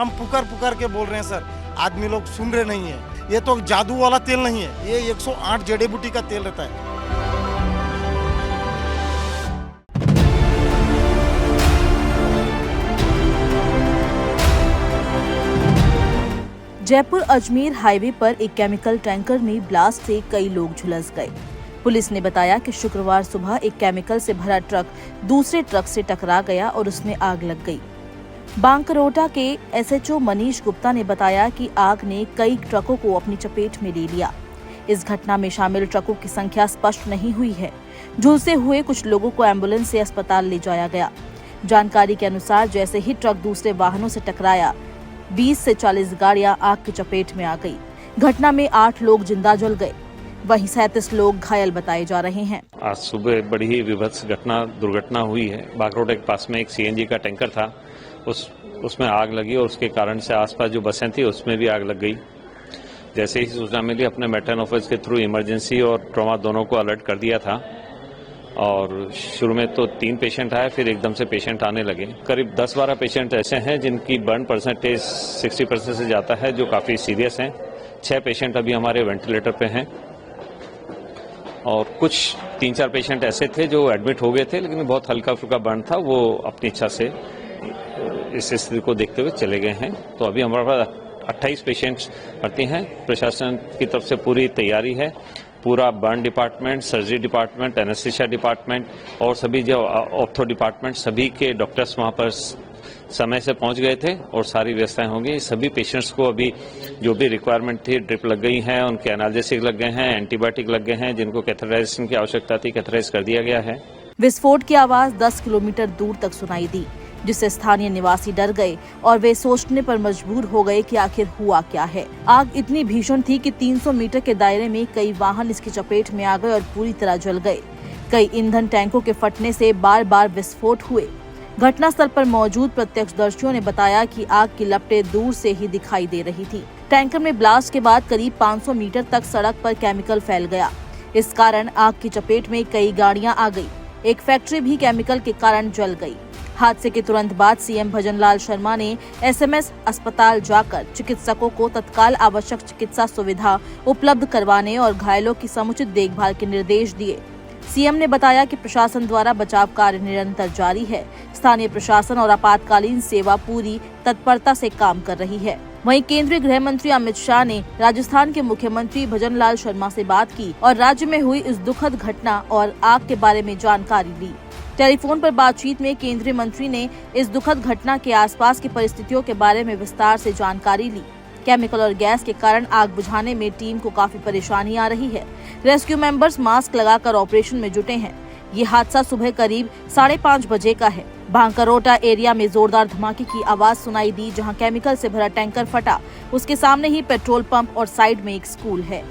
हम पुकार पुकार के बोल रहे हैं सर, आदमी लोग सुन रहे नहीं है। ये तो जादू वाला तेल नहीं है, ये 108 जड़ी बूटी का तेल रहता है। जयपुर अजमेर हाईवे पर एक केमिकल टैंकर में ब्लास्ट से कई लोग झुलस गए। पुलिस ने बताया कि शुक्रवार सुबह एक केमिकल से भरा ट्रक दूसरे ट्रक से टकरा गया और उसमें आग लग गई। बांकरोटा के एसएचओ मनीष गुप्ता ने बताया कि आग ने कई ट्रकों को अपनी चपेट में ले लिया। इस घटना में शामिल ट्रकों की संख्या स्पष्ट नहीं हुई है। झुलसे हुए कुछ लोगों को एम्बुलेंस से अस्पताल ले जाया गया। जानकारी के अनुसार जैसे ही ट्रक दूसरे वाहनों से टकराया, 20 से 40 गाड़ियां आग की चपेट में आ गई। घटना में 8 लोग जिंदा जल गए, वहीं 37 लोग घायल बताए जा रहे हैं। आज सुबह बड़ी ही विभत्स दुर्घटना हुई है। बागरोटा के पास में एक सीएनजी का टैंकर था, उसमें आग लगी और उसके कारण से आसपास जो बसें थी उसमें भी आग लग गई। जैसे ही सूचना मिली, अपने मैटर्न ऑफिस के थ्रू इमरजेंसी और ट्रॉमा दोनों को अलर्ट कर दिया था। और शुरू में तो 3 पेशेंट आए, फिर एकदम से पेशेंट आने लगे। करीब 10-12 पेशेंट ऐसे हैं जिनकी बर्न परसेंटेज 60% से जाता है, जो काफ़ी सीरियस हैं। 6 पेशेंट अभी हमारे वेंटिलेटर पे हैं और कुछ 3-4 पेशेंट ऐसे थे जो एडमिट हो गए थे, लेकिन बहुत हल्का फुल्का बर्न था, वो अपनी इच्छा से इस स्थिति को देखते हुए चले गए हैं। तो अभी हमारे पास 28 पेशेंट्स भर्ती हैं। प्रशासन की तरफ से पूरी तैयारी है। पूरा burn department, surgery department, anaesthesia department और सभी जो ऑर्थो डिपार्टमेंट, सभी के डॉक्टर्स वहां पर समय से पहुंच गए थे और सारी व्यवस्थाएं होंगी। सभी पेशेंट्स को अभी जो भी रिक्वायरमेंट थी, ड्रिप लग गई है, उनके एनाल्जेसिक लग गए हैं, एंटीबायोटिक लग गए हैं, जिनको कैथेटराइजेशन की आवश्यकता थी कैथेटराइज कर दिया गया है। विस्फोट की आवाज 10 किलोमीटर दूर तक सुनाई दी, जिससे स्थानीय निवासी डर गए और वे सोचने पर मजबूर हो गए कि आखिर हुआ क्या है। आग इतनी भीषण थी कि 300 मीटर के दायरे में कई वाहन इसकी चपेट में आ गए और पूरी तरह जल गए। कई ईंधन टैंकों के फटने से बार बार विस्फोट हुए। घटनास्थल पर मौजूद प्रत्यक्षदर्शियों ने बताया कि आग की लपटें दूर से ही दिखाई दे रही थी। टैंकर में ब्लास्ट के बाद करीब 500 मीटर तक सड़क पर केमिकल फैल गया। इस कारण आग की चपेट में कई गाड़ियां आ गई। एक फैक्ट्री भी केमिकल के कारण जल गई। हादसे के तुरंत बाद सीएम भजनलाल शर्मा ने एसएमएस अस्पताल जाकर चिकित्सकों को तत्काल आवश्यक चिकित्सा सुविधा उपलब्ध करवाने और घायलों की समुचित देखभाल के निर्देश दिए। सीएम ने बताया कि प्रशासन द्वारा बचाव कार्य निरंतर जारी है। स्थानीय प्रशासन और आपातकालीन सेवा पूरी तत्परता से काम कर रही है। वहीं केंद्रीय गृह मंत्री अमित शाह ने राजस्थान के मुख्यमंत्री भजनलाल शर्मा से बात की और राज्य में हुई इस दुखद घटना और आग के बारे में जानकारी ली। टेलीफोन पर बातचीत में केंद्रीय मंत्री ने इस दुखद घटना के आसपास की परिस्थितियों के बारे में विस्तार से जानकारी ली। केमिकल और गैस के कारण आग बुझाने में टीम को काफी परेशानी आ रही है। रेस्क्यू मेंबर्स मास्क लगाकर ऑपरेशन में जुटे हैं। ये हादसा सुबह करीब 5:30 बजे का है। बांकरोटा एरिया में जोरदार धमाके की आवाज सुनाई दी, जहां केमिकल से भरा टैंकर फटा। उसके सामने ही पेट्रोल पंप और साइड में एक स्कूल है।